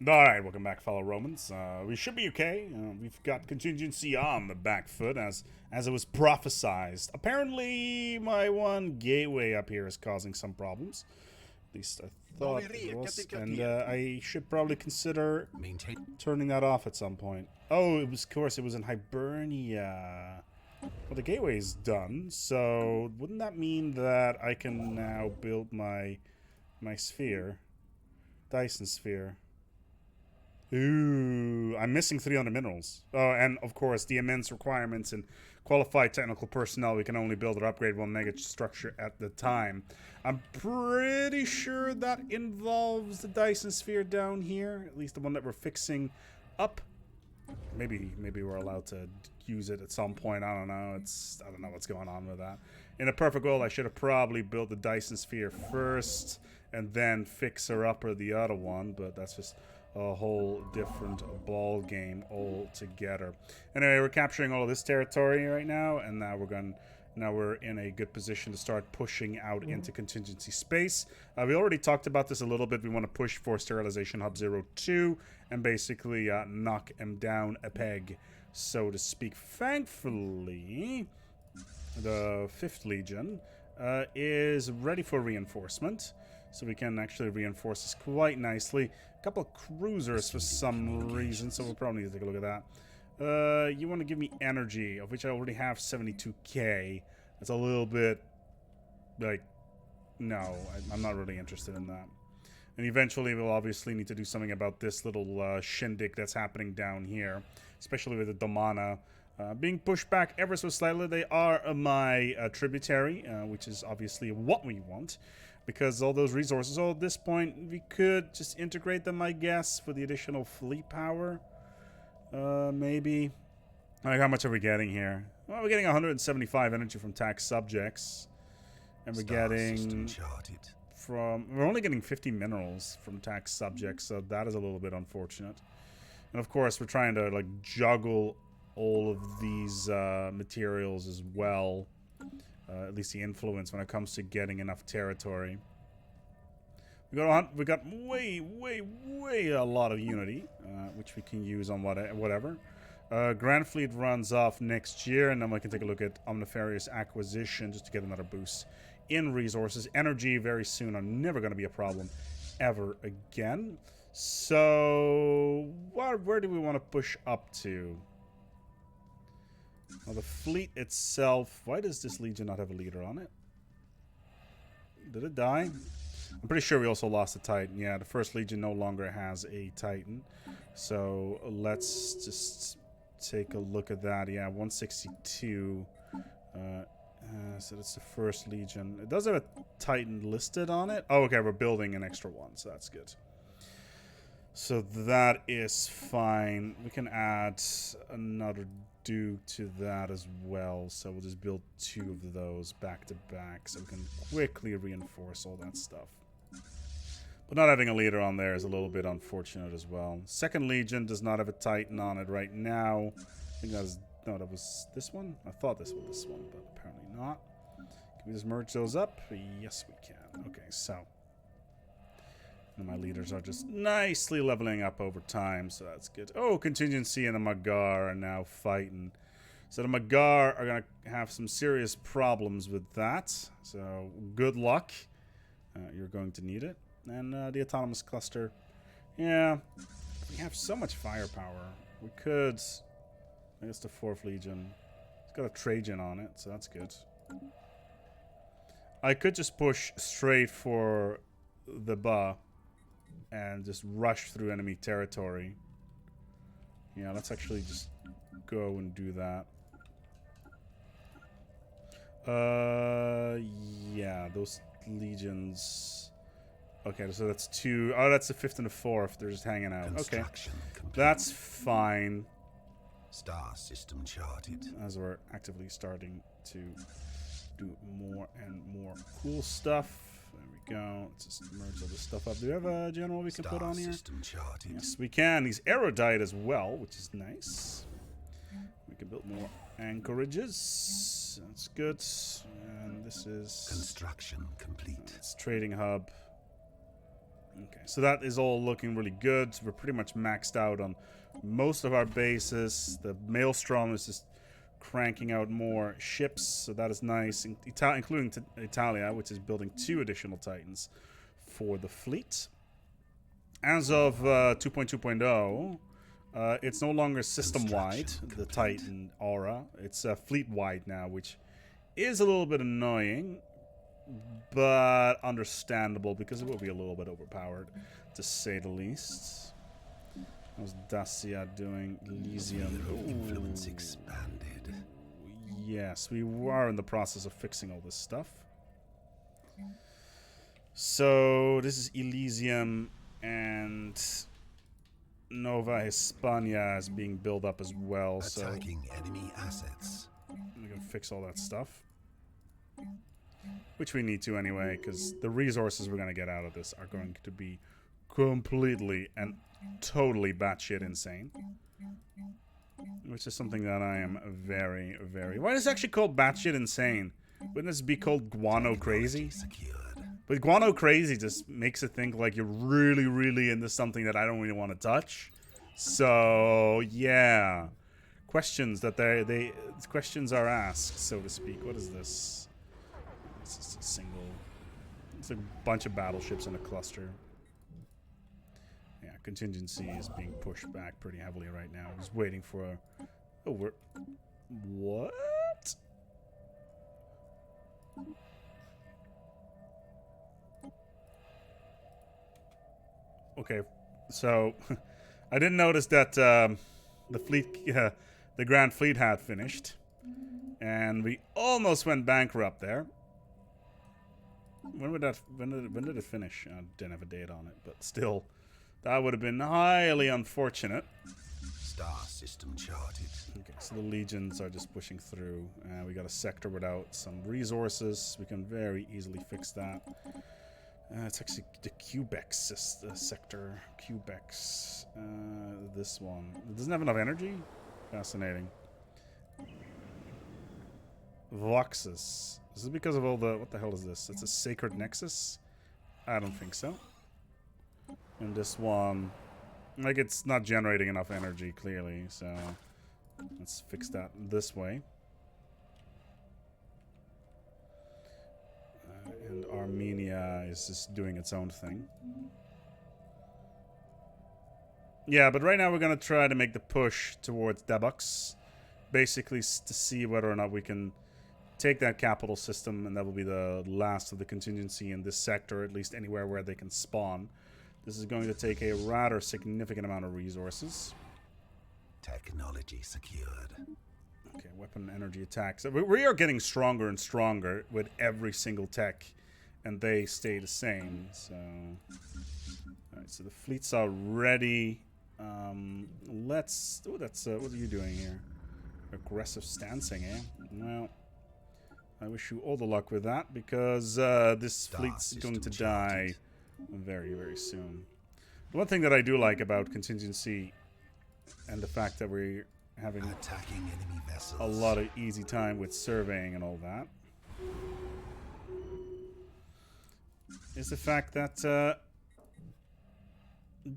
Alright, welcome back, fellow Romans. We should be okay. We've got contingency on the back foot, as it was prophesized. Apparently, my one gateway up here is causing some problems. At least I thought it was. And I should probably consider turning that off at some point. Oh, it was, of course, it was in Hibernia. Well, the gateway is done, so wouldn't that mean that I can now build my sphere? Dyson sphere. Ooh, I'm missing 300 minerals. Oh, and of course, the immense requirements and qualified technical personnel. We can only build or upgrade one mega structure at the time. I'm pretty sure that involves the Dyson sphere down here, at least the one that we're fixing up. Maybe we're allowed to use it at some point. I don't know. I don't know what's going on with that. In a perfect world, I should have probably built the Dyson sphere first and then fix her up or the other one, but that's just a whole different ball game altogether. Anyway, we're capturing all of this territory right now, and now we're in a good position to start pushing out into contingency space. We already talked about this a little bit. We want to push for Sterilization Hub 02 and basically knock him down a peg, so to speak. Thankfully, the 5th Legion is ready for reinforcement, so we can actually reinforce this quite nicely. A couple of cruisers for some reason, so we'll probably need to take a look at that. You want to give me energy, of which I already have 72k. That's a little bit, like, no, I'm not really interested in that. And eventually we'll obviously need to do something about this little shindig that's happening down here, especially with the Domana being pushed back ever so slightly. They are my tributary, which is obviously what we want, because all those resources, at this point, we could just integrate them, I guess, for the additional fleet power. Maybe. Like, how much are we getting here? Well, we're getting 175 energy from tax subjects. And we're getting we're only getting 50 minerals from tax subjects, so that is a little bit unfortunate. And of course, we're trying to, like, juggle all of these materials as well. At least the influence when it comes to getting enough territory. We got way a lot of unity, which we can use on whatever. Grand Fleet runs off next year, and then we can take a look at Omnifarious Acquisition just to get another boost in resources. Energy very soon are never going to be a problem ever again. So where do we want to push up to? Well, the fleet itself, why does this Legion not have a leader on it? Did it die? I'm pretty sure we also lost a Titan. Yeah, the 1st Legion no longer has a Titan. So let's just take a look at that. Yeah, 162. So that's the 1st Legion. It does have a Titan listed on it. Oh, okay, we're building an extra one, so that's good. So that is fine. We can add another Duke to that as well. So we'll just build 2 of those back to back so we can quickly reinforce all that stuff. But not having a leader on there is a little bit unfortunate as well. 2nd Legion does not have a Titan on it right now. I think that was... No, that was this one? I thought this was this one, but apparently not. Can we just merge those up? Yes, we can. Okay, so... And my leaders are just nicely leveling up over time, so that's good. Oh, Contingency and the Magar are now fighting. So the Magar are going to have some serious problems with that. So good luck. You're going to need it. And the Autonomous Cluster. Yeah, we have so much firepower. We could... I guess the 4th Legion. It's got a Trajan on it, so that's good. I could just push straight for the Ba and just rush through enemy territory. Yeah, let's actually just go and do that. Yeah, those legions. Okay, so that's 2. Oh, that's the 5th and the 4th. They're just hanging out. Okay, that's fine. Star system charted. As we're actively starting to do more and more cool stuff. There we go. Let's just merge all this stuff up. Do we have a general we can put on here? Yes, we can. He's erudite as well, which is nice. We can build more anchorages. That's good. And this is... Construction complete. It's trading hub. Okay, so that is all looking really good. We're pretty much maxed out on most of our bases. The Maelstrom is just cranking out more ships, so that is nice, including Italia, which is building 2 additional Titans for the fleet. As of 2.2.0, it's no longer system-wide, the Titan Aura. It's fleet-wide now, which is a little bit annoying, but understandable because it will be a little bit overpowered, to say the least. How's Dacia doing? Elysium. Influence expanded. Yes, we are in the process of fixing all this stuff. So this is Elysium, and Nova Hispania is being built up as well. Attacking enemy assets. We can fix all that stuff, which we need to anyway, because the resources we're going to get out of this are going to be completely and totally batshit insane. Which is something that I am very, very... Why is it actually called batshit insane? Wouldn't this be called guano crazy? But guano crazy just makes it think like you're really, really into something that I don't really want to touch. So, yeah. Questions that questions are asked, so to speak. What is this? It's just a single... It's a bunch of battleships in a cluster. Yeah, contingency is being pushed back pretty heavily right now. I'm just waiting for a... Oh, we're... What? Okay, so... I didn't notice that the fleet... the Grand Fleet had finished. And we almost went bankrupt there. When did it finish? I didn't have a date on it, but still... That would have been highly unfortunate. Star system charted. Okay, so the legions are just pushing through. We got a sector without some resources. We can very easily fix that. It's actually the Quebex sector. Quebex. This one. It doesn't have enough energy? Fascinating. Voxus. Is it because of all the... What the hell is this? It's a sacred nexus? I don't think so. And this one, like, it's not generating enough energy, clearly, so let's fix that this way. And Armenia is just doing its own thing. Yeah, but right now we're going to try to make the push towards Debux, basically to see whether or not we can take that capital system, and that will be the last of the contingency in this sector, at least anywhere where they can spawn. This is going to take a rather significant amount of resources. Technology secured. Okay, weapon energy attacks. We are getting stronger and stronger with every single tech, and they stay the same. So, alright, so the fleets are ready. Let's... Oh, that's... what are you doing here? Aggressive stancing, eh? Well, I wish you all the luck with that, because this fleet's going to die very, very soon. The one thing that I do like about contingency and the fact that we're having attacking enemy vessels, a lot of easy time with surveying and all that, is the fact that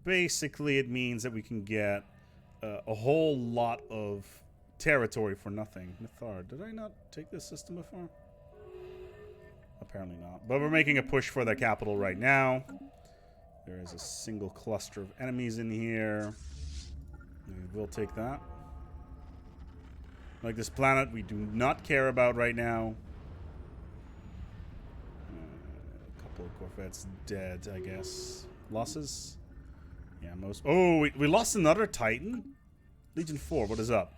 basically it means that we can get a whole lot of territory for nothing. Mythard, did I not take this system before? Apparently not. But we're making a push for the capital right now. There is a single cluster of enemies in here. We will take that. Like this planet, we do not care about right now. A couple of Corvettes dead, I guess. Losses? Yeah, most... Oh, we lost another Titan? Legion 4, what is up?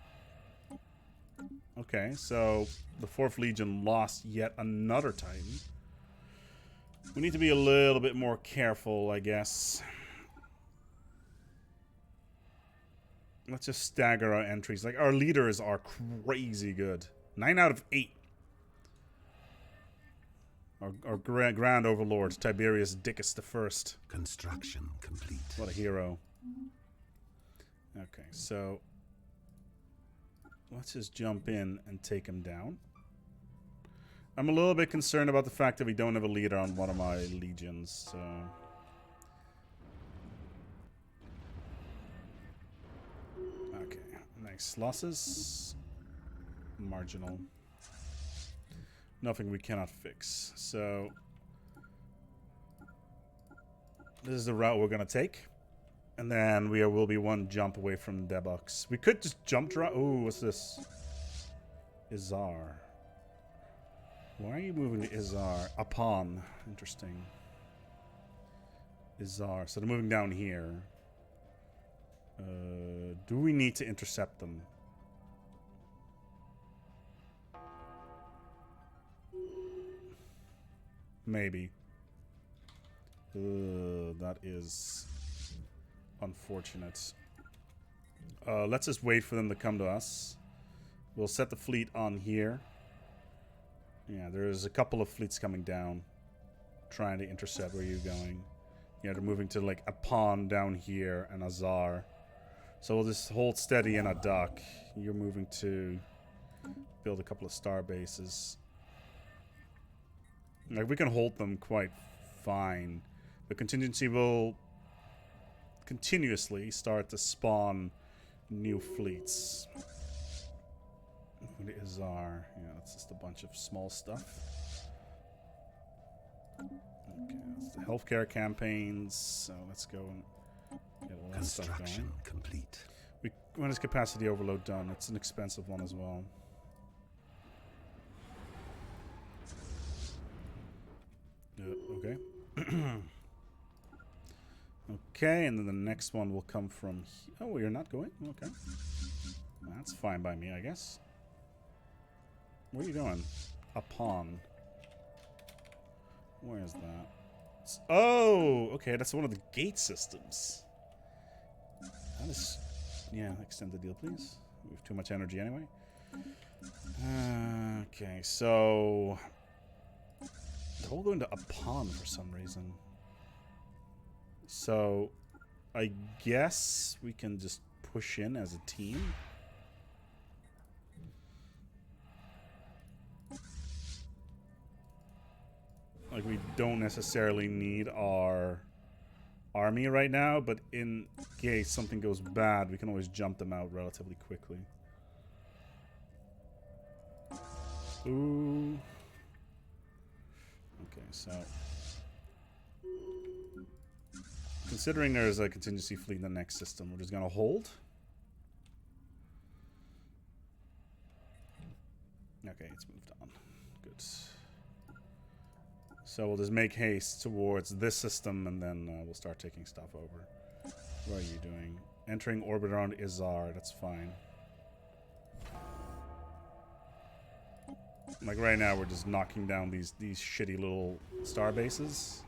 Okay, so the 4th Legion lost yet another Titan. We need to be a little bit more careful, I guess. Let's just stagger our entries. Like, our leaders are crazy good. 9 out of 8. Our Grand Overlord, Tiberius Dickus I. Construction complete. What a hero. Okay, so... let's just jump in and take him down. I'm a little bit concerned about the fact that we don't have a leader on one of my legions, so... Nice. Losses? Marginal. Nothing we cannot fix. So this is the route we're gonna take. And then we will be one jump away from Debox. We could just jump drive. Ooh, what's this? Izar. Why are you moving to Izar? Upon. Interesting. Izar. So they're moving down here. Do we need to intercept them? Maybe. That is unfortunate. Let's just wait for them to come to us. We'll set the fleet on here. Yeah, there's a couple of fleets coming down, trying to intercept where you're going. Yeah, they're moving to like a pond down here and Azar. So we'll just hold steady in a dock. You're moving to build a couple of star bases. Like, we can hold them quite fine. The contingency will continuously start to spawn new fleets. What is our... Yeah, that's just a bunch of small stuff. Okay, that's the healthcare campaigns. So let's go and get all that stuff going. Construction complete. When is capacity overload done? It's an expensive one as well. Okay. Okay, and then the next one will come from... Oh, you're not going? Okay. That's fine by me, I guess. Where are you going? A pawn. Where is that? Oh, okay, that's one of the gate systems. That is... Yeah, extend the deal, please. We have too much energy anyway. Okay, so... They're all going to a pawn for some reason. So, I guess we can just push in as a team. Like, we don't necessarily need our army right now, but in case something goes bad, we can always jump them out relatively quickly. Ooh. Okay, so... Considering there's a contingency fleet in the next system, we're just going to hold. Okay, it's moved on. Good. So we'll just make haste towards this system, and then we'll start taking stuff over. What are you doing? Entering orbit around Izar. That's fine. Like right now, we're just knocking down these shitty little star bases.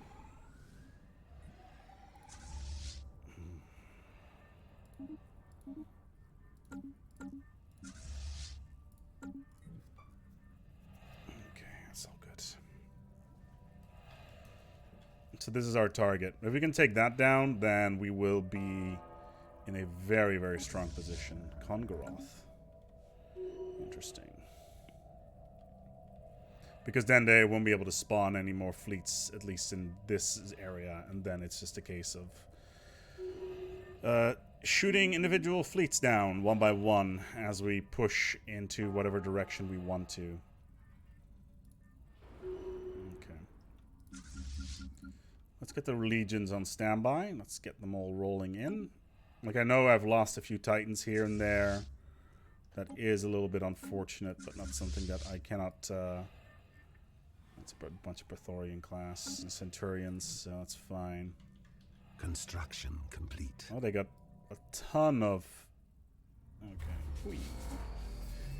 So this is our target. If we can take that down, then we will be in a very, very strong position. Kongaroth. Interesting. Because then they won't be able to spawn any more fleets, at least in this area, and then it's just a case of shooting individual fleets down one by one as we push into whatever direction we want to. Let's get the legions on standby. Let's get them all rolling in. Like, I know I've lost a few titans here and there. That is a little bit unfortunate, but not something that I cannot... That's a bunch of Praetorian class and Centurions, so that's fine. Construction complete. Oh, they got a ton of... Okay.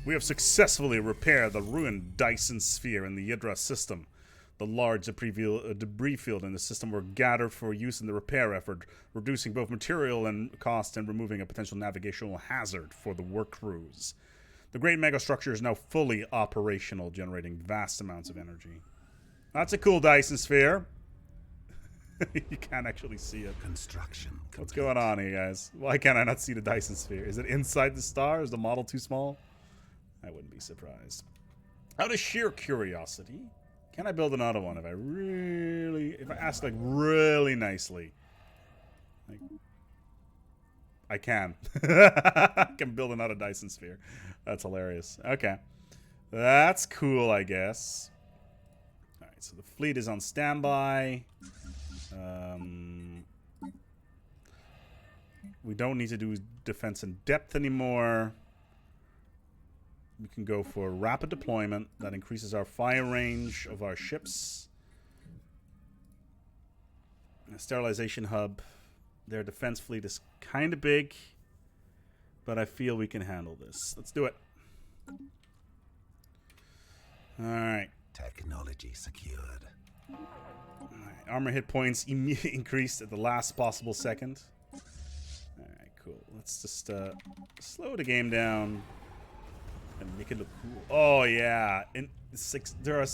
We have successfully repaired the ruined Dyson sphere in the Hydra system. The large debris field in the system were gathered for use in the repair effort, reducing both material and cost and removing a potential navigational hazard for the work crews. The great megastructure is now fully operational, generating vast amounts of energy. That's a cool Dyson sphere. You can't actually see it. Construction complete. What's going on here, guys? Why can't I not see the Dyson sphere? Is it inside the star? Is the model too small? I wouldn't be surprised. Out of sheer curiosity... Can I build another one if I ask like really nicely? Like, I can. I can build another Dyson sphere. That's hilarious. Okay. That's cool, I guess. Alright, so the fleet is on standby. We don't need to do defense in depth anymore. We can go for rapid deployment. That increases our fire range of our ships. A sterilization hub. Their defense fleet is kind of big, but I feel we can handle this. Let's do it. Alright. Technology secured. Alright. Armor hit points increased at the last possible second. Alright, cool. Let's just slow the game down and make it look cool. Oh, yeah. There are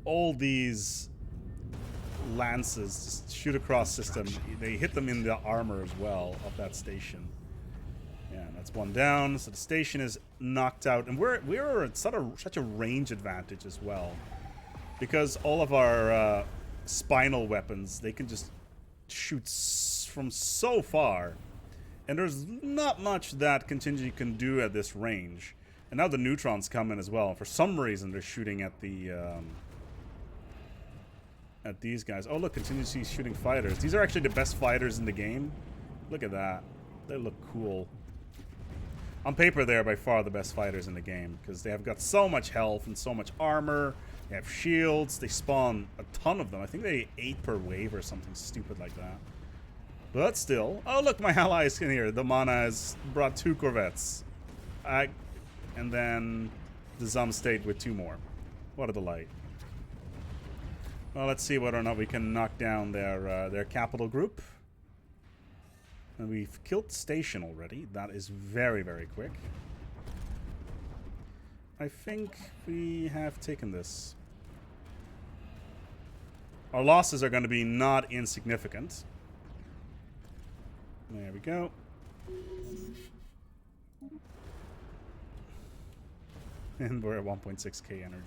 all these lances just shoot across system. They hit them in the armor as well of that station. Yeah, that's one down. So the station is knocked out, and we're at such a range advantage as well, because all of our spinal weapons, they can just shoot from so far, and there's not much that contingency can do at this range. And now the neutrons come in as well. For some reason, they're shooting at the at these guys. Oh, look, contingency shooting fighters. These are actually the best fighters in the game. Look at that. They look cool. On paper, they're by far the best fighters in the game, because they have got so much health and so much armor. They have shields. They spawn a ton of them. I think they 8 per wave or something stupid like that. But still. Oh, look, my ally is in here. The Mana has brought 2 corvettes. And then the Zum stayed with 2 more. What a delight. Well, let's see whether or not we can knock down their capital group. And we've killed station already. That is very, very quick. I think we have taken this. Our losses are going to be not insignificant. There we go. And we're at 1.6k energy.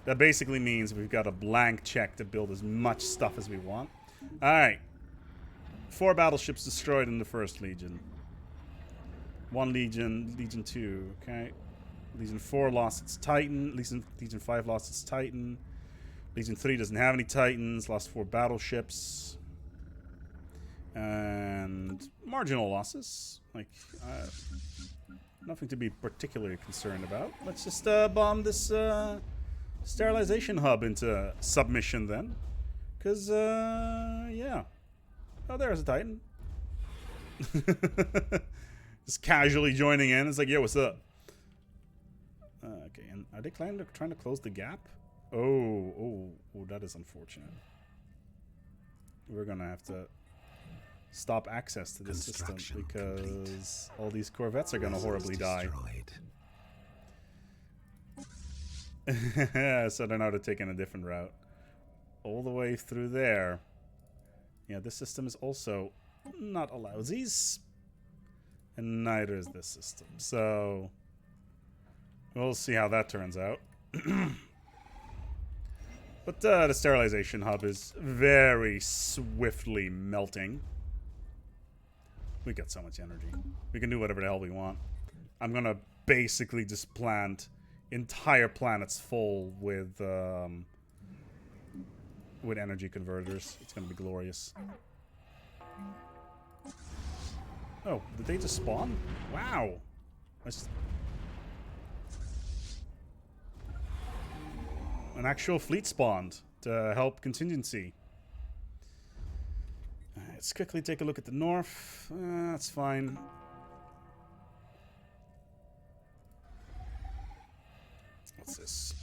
That basically means we've got a blank check to build as much stuff as we want. Alright. 4 battleships destroyed in the first Legion. 1 Legion, Legion 2, okay. Legion 4 lost its Titan. Legion 5 lost its Titan. Legion 3 doesn't have any Titans. Lost 4 battleships. And marginal losses. Like, nothing to be particularly concerned about. Let's just bomb this sterilization hub into submission then. Because, yeah. Oh, there's a Titan. Just casually joining in. It's like, yo, what's up? Okay, and are they trying to close the gap? Oh, that is unfortunate. We're gonna have to stop access to this system because all these corvettes are gonna horribly die. So they're now taking a different route. All the way through there. Yeah, this system is also not allowed. And neither is this system. So we'll see how that turns out. But the sterilization hub is very swiftly melting. We got so much energy. We can do whatever the hell we want. I'm gonna basically just plant entire planets full with energy converters. It's gonna be glorious. Oh, did they just spawn? Wow. An actual fleet spawned to help contingency. Alright, let's quickly take a look at the north. That's fine. What's this?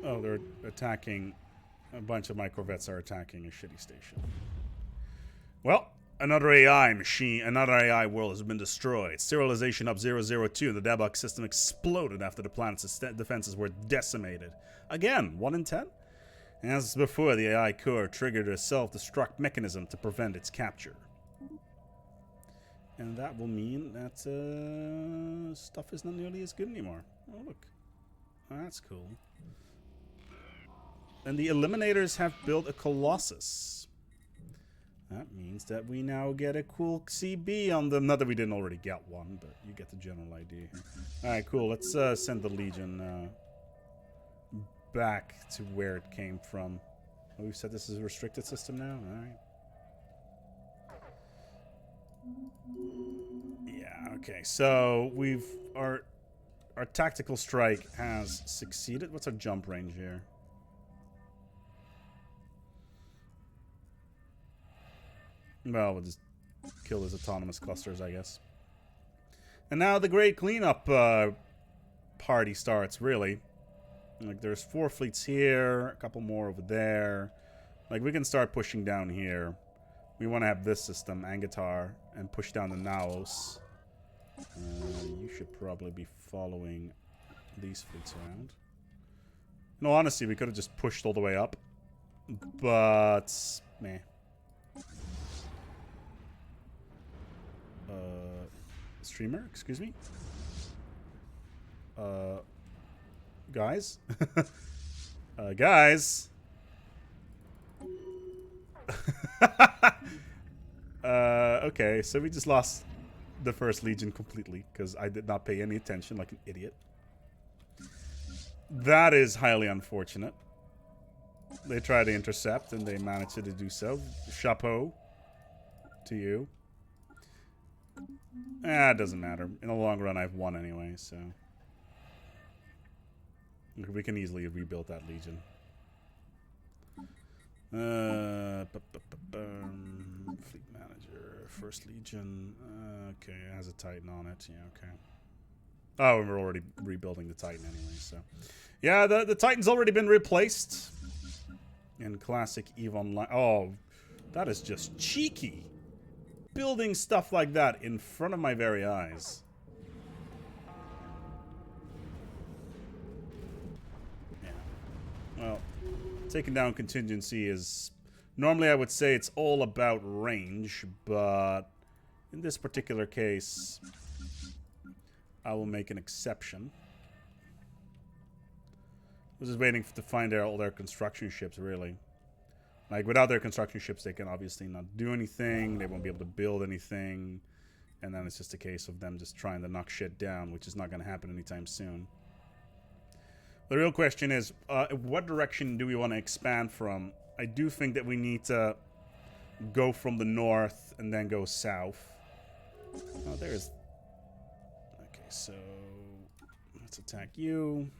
Oh, they're attacking. A bunch of my corvettes are attacking a shitty station. Well, another AI machine, another AI world has been destroyed. Sterilization Hub 002, the Dabuk system exploded after the planet's defenses were decimated. Again, 1 in 10? As before, the AI core triggered a self-destruct mechanism to prevent its capture. And that will mean that stuff is not nearly as good anymore. Oh, look. Oh, that's cool. And the Eliminators have built a Colossus. That means that we now get a cool CB on them. Not that we didn't already get one, but you get the general idea here. Alright, cool. Let's send the Legion back to where it came from. Oh, we've said this is a restricted system now? Alright. Yeah, okay. So we've... Our tactical strike has succeeded. What's our jump range here? Well, we'll just kill his autonomous clusters, I guess. And now the great cleanup party starts, really. Like, there's 4 fleets here, a couple more over there. Like, we can start pushing down here. We want to have this system, Angatar, and push down the Naos. You should probably be following these fleets around. No, honestly, we could have just pushed all the way up. But, meh. Streamer, excuse me. Guys? Guys? Okay, so we just lost the first Legion completely because I did not pay any attention like an idiot. That is highly unfortunate. They tried to intercept and they managed to do so. Chapeau to you. It doesn't matter. In the long run, I've won anyway, so... We can easily rebuild that Legion. Fleet Manager, First Legion. Okay, it has a Titan on it. Yeah, okay. Oh, and we're already rebuilding the Titan anyway, so... Yeah, the Titan's already been replaced. In classic EVE Online. Oh, that is just cheeky. Building stuff like that in front of my very eyes. Yeah. Well, taking down contingency is... Normally I would say it's all about range, but in this particular case, I will make an exception. I was just waiting to find all their construction ships, really. Like, without their construction ships, they can obviously not do anything. They won't be able to build anything. And then it's just a case of them just trying to knock shit down, which is not going to happen anytime soon. The real question is, what direction do we want to expand from? I do think that we need to go from the north and then go south. Oh, there's... Okay, so... Let's attack you.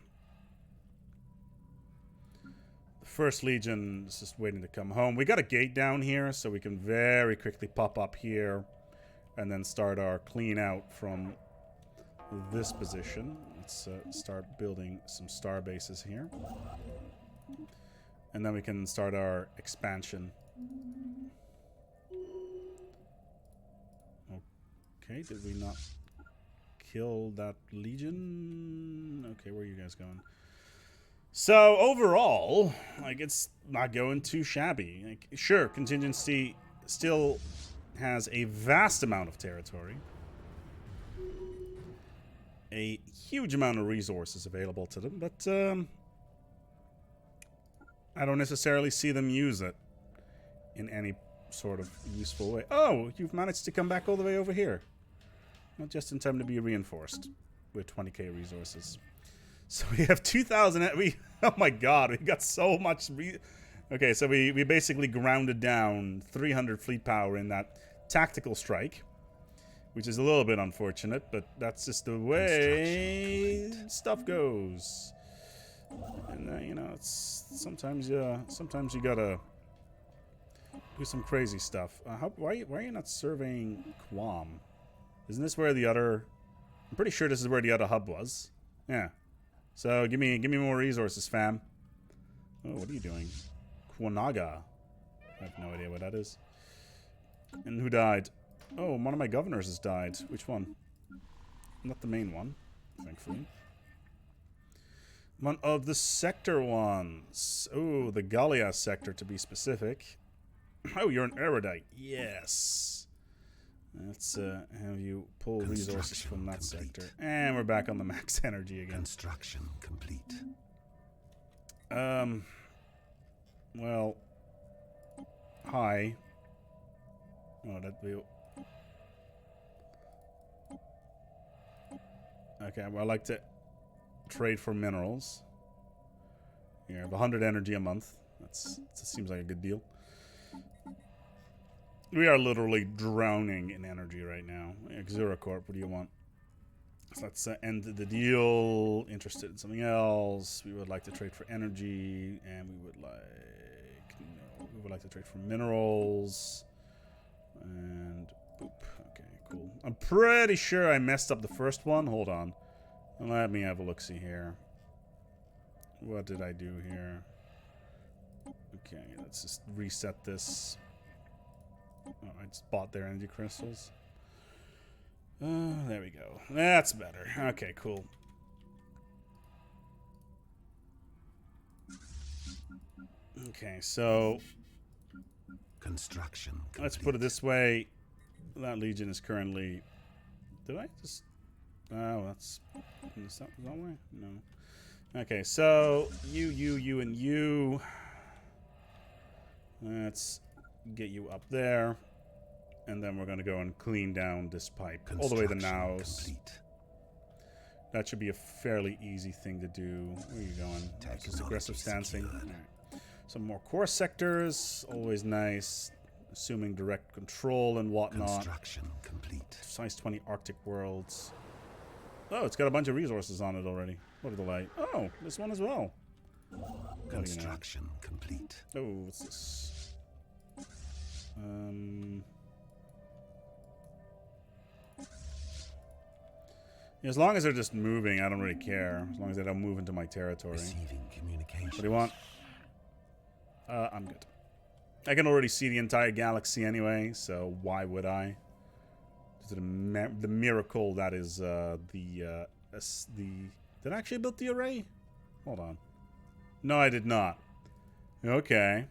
First Legion is just waiting to come home. We got a gate down here, so we can very quickly pop up here and then start our clean out from this position. Let's start building some star bases here. And then we can start our expansion. Okay, did we not kill that Legion? Okay, where are you guys going? So, overall, like, it's not going too shabby. Like, sure, contingency still has a vast amount of territory. A huge amount of resources available to them, but, I don't necessarily see them use it in any sort of useful way. Oh, you've managed to come back all the way over here. Not just in time to be reinforced with 20k resources. So we have 2,000. Oh my god, we got so much. Okay, so we basically grounded down 300 fleet power in that tactical strike, which is a little bit unfortunate, but that's just the way stuff goes. And you know, it's sometimes you gotta do some crazy stuff. Why are you not surveying Guam? Isn't this where the other? I'm pretty sure this is where the other hub was. Yeah. So give me more resources, fam. Oh, what are you doing? Kwanaga. I have no idea what that is. And who died? Oh, one of my governors has died. Which one? Not the main one, thankfully. One of the sector ones. Oh, the Gallia sector to be specific. Oh, you're an erudite. Yes. Let's have you pull resources from that sector. And we're back on the max energy again. Construction complete. Well, hi. Oh, that view. Okay, well, I like to trade for minerals. Here, I have 100 energy a month. That seems like a good deal. We are literally drowning in energy right now. Xuracorp, what do you want? So let's end the deal. Interested in something else. We would like to trade for energy, and we would like to trade for minerals. And boop. Okay, cool. I'm pretty sure I messed up the first one. Hold on. Let me have a look-see here. What did I do here? Okay, let's just reset this. Oh, I just bought their energy crystals. There we go. That's better. Okay, cool. Okay, so Construction complete. let's put it this way. That legion is currently... Did I just... Oh, that's... Is that way? No. Okay, so you, and you. Let's get you up there. And then we're going to go and clean down this pipe all the way to Naos. Complete. That should be a fairly easy thing to do. Where are you going? That's just aggressive stancing. Right. Some more core sectors. Always nice. Assuming direct control and whatnot. Construction complete. Size 20 Arctic worlds. Oh, it's got a bunch of resources on it already. What are the light? Oh, this one as well. Construction complete. Oh, what's this? As long as they're just moving, I don't really care. As long as they don't move into my territory. Receiving communication. What do you want? I'm good. I can already see the entire galaxy anyway, so why would I? The miracle that is the... Did I actually build the array? Hold on. No, I did not. Okay.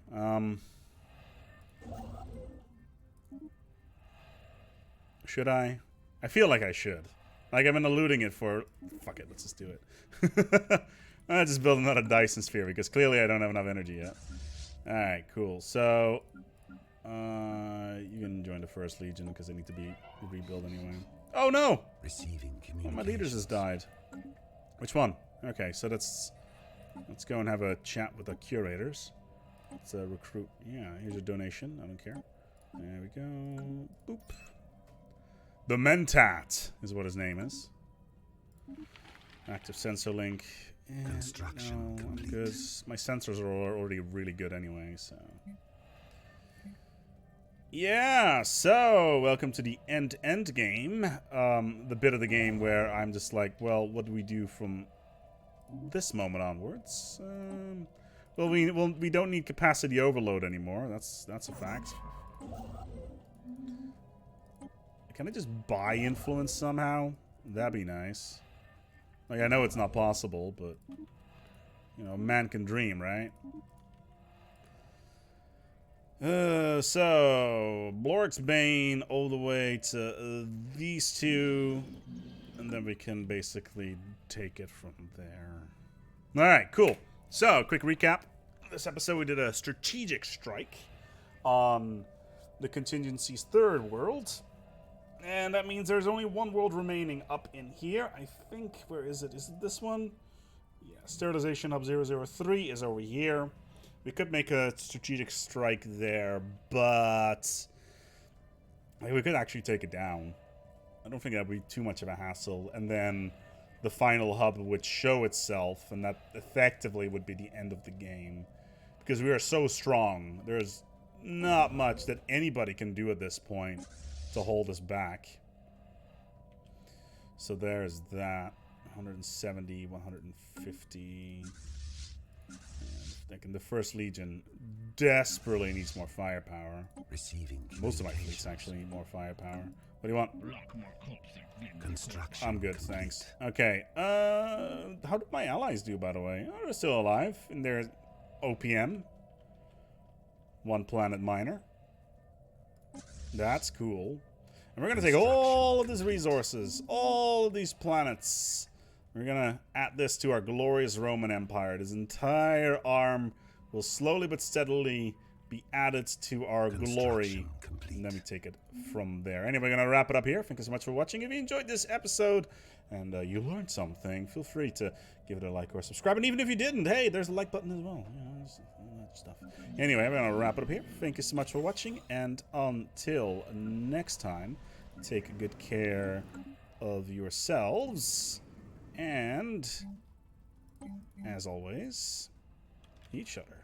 Should I? I feel like I should. Like I've been eluding it for... Fuck it, let's just do it. I'll just build another Dyson sphere because clearly I don't have enough energy yet. Alright, cool. So... you can join the First Legion because they need to be rebuilt anyway. Oh no! Receiving communication. Oh, my leaders just died. Which one? Okay, so let's go and have a chat with the curators. Let's recruit. Yeah, here's your donation. I don't care. There we go. Boop. The Mentat is what his name is. Active sensor link. And Construction complete. Because my sensors are already really good anyway, so... Yeah, so welcome to the end game. The bit of the game where I'm just like, well, what do we do from this moment onwards? Well, we don't need capacity overload anymore. That's a fact. Can I just buy influence somehow? That'd be nice. Like, I know it's not possible, but you know, man can dream, right? So Blorik's Bane all the way to these two, and then we can basically take it from there. All right, cool. So, quick recap. This episode we did a strategic strike on the contingency's third world, and that means there's only one world remaining up in here. I think, where is it? Is it this one? Yeah, Sterilization Hub 003 is over here. We could make a strategic strike there, but we could actually take it down. I don't think that would be too much of a hassle. And then the final hub would show itself, and that effectively would be the end of the game. Because we are so strong, there's not much that anybody can do at this point to hold us back. So there's that. 170, 150... And the First Legion desperately needs more firepower. Receiving. Most of my fleets actually need more firepower. What do you want? Construction. I'm good, complete. thanks. Okay. How did my allies do, by the way? Oh, they're still alive in their OPM. One planet minor. That's cool. And we're gonna take all of these resources, all of these planets. We're gonna add this to our glorious Roman Empire. This entire arm will slowly but steadily be added to our glory. Complete. And then we take it from there. Anyway, we're going to wrap it up here. Thank you so much for watching. If you enjoyed this episode and you learned something, feel free to give it a like or subscribe. And even if you didn't, hey, there's a like button as well. You know, all that stuff. Anyway, we're going to wrap it up here. Thank you so much for watching. And until next time, take good care of yourselves. And, as always, each other.